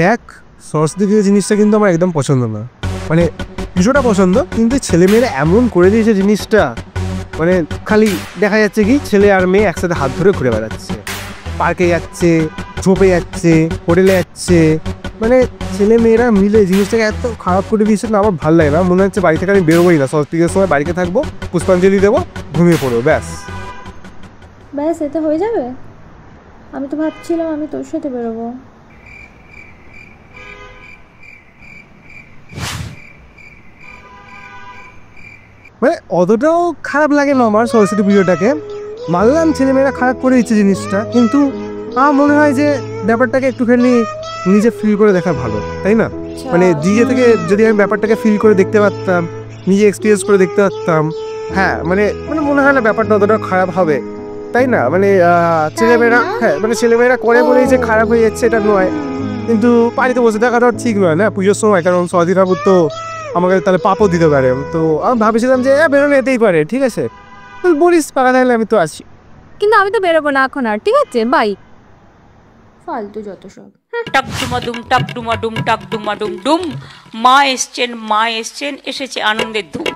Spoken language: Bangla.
দেখ, সরস্বতী পুজো জিনিসটা কিন্তু আমার একদম পছন্দ না। মানে পুজোটা পছন্দ, কিন্তু ছেলেমেয়েরা এমন করে দিয়েছে জিনিসটা, মানে খালি দেখা যাচ্ছে কি ছেলে আর মেয়ে একসাথে হাত ধরে ঘুরে বেড়াচ্ছে, পার্কে যাচ্ছে, ঝোপে যাচ্ছে, হোটেলে যাচ্ছে, মানে ছেলে মেয়েরা মিলে জিনিসটাকে এত খারাপ করে দিয়েছে না, আমার ভালো লাগে না। মনে হচ্ছে বাড়ি থেকে আমি বেরোবোই না, সরস্বতী পুজোর সময় বাড়িতে থাকবো, পুষ্পাঞ্জলি দেবো, ঘুমিয়ে পড়বো, ব্যাস। ব্যাস এতে হয়ে যাবে? আমি তো ভাবছিলাম আমি তোর সাথে বেরোবো। মানে অতটাও খারাপ লাগে না আমার সরস্বতী পুজোটাকে। মানলাম ছেলেমেয়েরা খারাপ করে দিচ্ছে জিনিসটা, কিন্তু আমার মনে হয় যে ব্যাপারটাকে একটুখানি নিজে ফিল করে দেখা ভালো, তাই না? মানে নিজে থেকে যদি আমি ব্যাপারটাকে ফিল করে দেখতে পারতাম, নিজে এক্সপিরিয়েন্স করে দেখতে পারতাম, হ্যাঁ মানে মানে মনে হয় না ব্যাপারটা অতটা খারাপ হবে, তাই না? মানে ছেলেমেয়েরা, হ্যাঁ মানে ছেলেমেয়েরা করে বলেই যে খারাপ হয়ে যাচ্ছে এটা নয়, কিন্তু বাড়িতে বসে থাকাটা ঠিক নয় না পুজোর সময়, কারণ সরস্বতী ঠাকুর তো আমাকে তাহলে পাপও দিতে পারে। তো আমি ভাবছিলাম যে বেরোনো যেতেই পারে, ঠিক আছে বলিস, পাকা থাকলে আমি তো আছি। কিন্তু আমি তো বেরোবো না এখন আর, ঠিক আছে বাই। ফালতু যত সব। টাকডুমাডুম টাকডুমাডুম টাকডুমাডুম ডুম, মা এসছেন এসেছে আনন্দের ধুম।